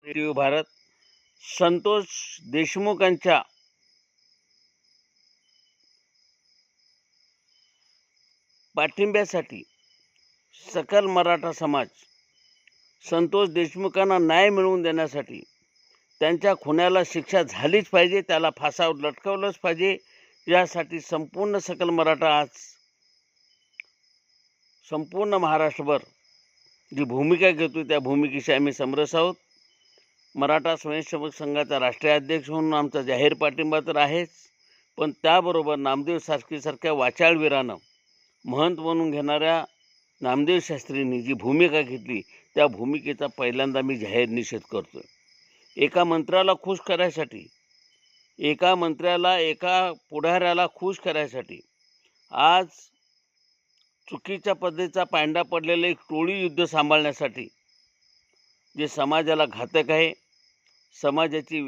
TV Bharat Santosh देशमुखांच्या पाठिंब्यासाठी सकल मराठा समाज संतोष देशमुखांना न्याय मिळवून देण्यासाठी त्यांच्या खुन्याला शिक्षा झालीच पाहिजे, त्याला फासावर लटकवलंच पाहिजे, यासाठी संपूर्ण सकल मराठा आज संपूर्ण महाराष्ट्रभर जी भूमिका घेतो त्या भूमिकेशी आम्ही समरस आहोत. मराठा स्वयंसेवक संघाचा राष्ट्रीय अध्यक्ष म्हणून आमचा जाहीर पाठिंबा तर आहेच, पण त्याबरोबर नामदेव सारख्या वाचाळवीरानं महंत म्हणून घेणाऱ्या नामदेव शास्त्रींनी जी भूमिका घेतली त्या भूमिकेचा पहिल्यांदा मी जाहीर निषेध करतोय. एका मंत्र्याला खुश करायसाठी, एका मंत्र्याला, एका पुढाऱ्याला खुश करायसाठी आज चुकीच्या पद्धतीचा पायंडा पडलेलं एक टोळी युद्ध सांभाळण्यासाठी जे समाजाला घातक आहे, समाजाची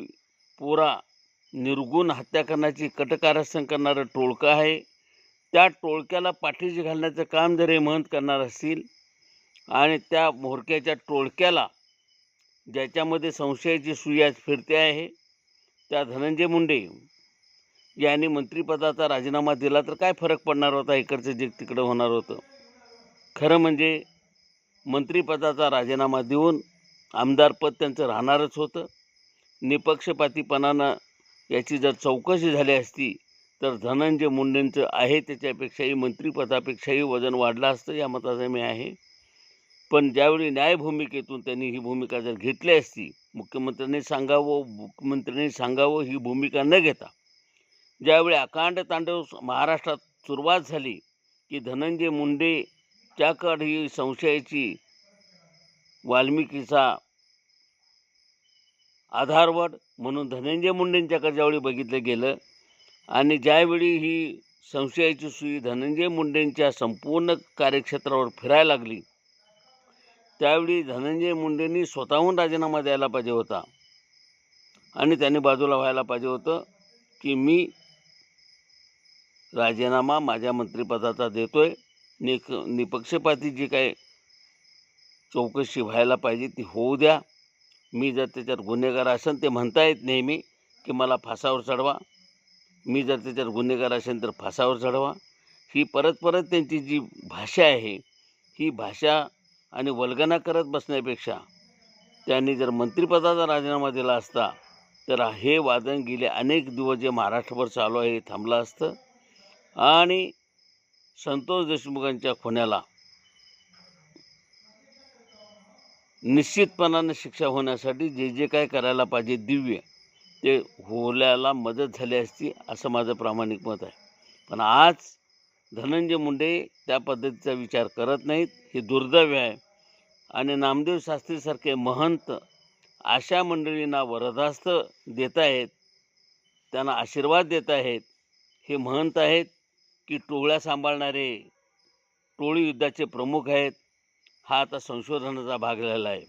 पुरा निर्गुण हत्या करण्याची कटकारस्थान करणारं टोळकं आहे, त्या टोळक्याला पाठीशी घालण्याचं काम जर हे महंत करणार असतील आणि त्या म्होरक्याच्या टोळक्याला ज्याच्यामध्ये संशयाची सुई आज फिरते आहे त्या धनंजय मुंडे यांनी मंत्रिपदाचा राजीनामा दिला तर काय फरक पडणार होता, इकडचं जग तिकडं होणार होतं. खरं म्हणजे मंत्रिपदाचा राजीनामा देऊन आमदारपद त्यांचं राहणारच होतं. निपक्षपातीपणानं याची जर चौकशी झाली असती तर धनंजय मुंडेंचं आहे त्याच्यापेक्षाही मंत्रिपदापेक्षाही वजन वाढलं असतं, या मताचा मी आहे. पण ज्यावेळी न्यायभूमिकेतून त्यांनी ही भूमिका जर घेतली असती, मुख्यमंत्र्यांनी सांगावं ही भूमिका न घेता ज्यावेळी अकांड तांडव महाराष्ट्रात सुरुवात झाली की धनंजय मुंडेच्याकडे ही संशयाची वाल्मिकीचा आधारवड म्हणून धनंजय मुंडेंच्याकडे ज्यावेळी बघितलं गेलं आणि ज्यावेळी ही संशयाची सुई धनंजय मुंडेंच्या संपूर्ण कार्यक्षेत्रावर फिरायला लागली त्यावेळी धनंजय मुंडेंनी स्वतःहून राजीनामा द्यायला पाहिजे होता आणि त्यांनी बाजूला व्हायला पाहिजे होतं की मी राजीनामा माझ्या मंत्रिपदाचा देतोय, निपक्षपाती जी काय चौकशी व्हायला पाहिजे ती होऊ द्या, मी जर त्याच्यात गुन्हेगार असेल ते म्हणता येत नेहमी की मला फासावर चढवा, मी जर त्याच्यात गुन्हेगार असेल तर फासावर चढवा, ही परत त्यांची जी भाषा आहे ही भाषा आणि वल्गना करत बसण्यापेक्षा त्यांनी जर मंत्रिपदाचा राजीनामा दिला असता तर हे वादन गेले अनेक दिवस जे महाराष्ट्रभर चालू आहे हे थांबलं असतं आणि संतोष देशमुखांच्या खुन्याला निश्चितपणाने शिक्षा होण्यासाठी जे काय करायला पाहिजे दिव्य ते होण्याला मदत झाली असती असं माझं प्रामाणिक मत आहे. पण आज धनंजय मुंडे त्या पद्धतीचा विचार करत नाहीत, हे दुर्दैव आहे. आणि नामदेव शास्त्रीसारखे महंत अशा मंडळींना वरदास्त देत आहेत, त्यांना आशीर्वाद देत आहेत. हे महंत आहेत की टोळ्या सांभाळणारे टोळी युद्धाचे प्रमुख आहेत, हा आता संशोधनाचा भाग झालेला आहे.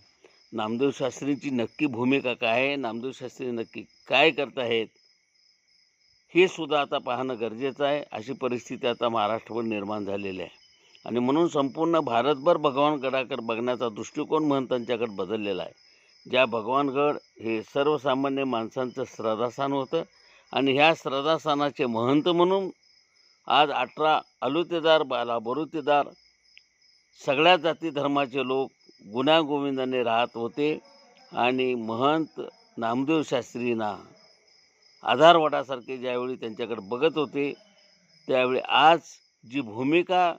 नामदेव शास्त्रींची नक्की भूमिका काय आहे, नामदेव शास्त्री नक्की काय करत आहेत हे सुद्धा आता पाहणं गरजेचं आहे. अशी परिस्थिती आता महाराष्ट्रावर निर्माण झालेली आहे आणि म्हणून संपूर्ण भारतभर भगवानगडाकडे बघण्याचा दृष्टिकोन महंतांच्याकडे बदललेला आहे. ज्या भगवानगड हे सर्वसामान्य माणसांचं श्रद्धास्थान होतं आणि ह्या श्रद्धास्थानाचे महंत म्हणून आज 18 अलुतेदार बरुतेदार सगळ्या जाती धर्माचे लोक गुण्यागोविंदाने राहत होते आणि महंत नामदेव शास्त्रींना आधारवडासारखे ज्यावेळी त्यांच्याकडे बघत होते त्यावेळी आज जी भूमिका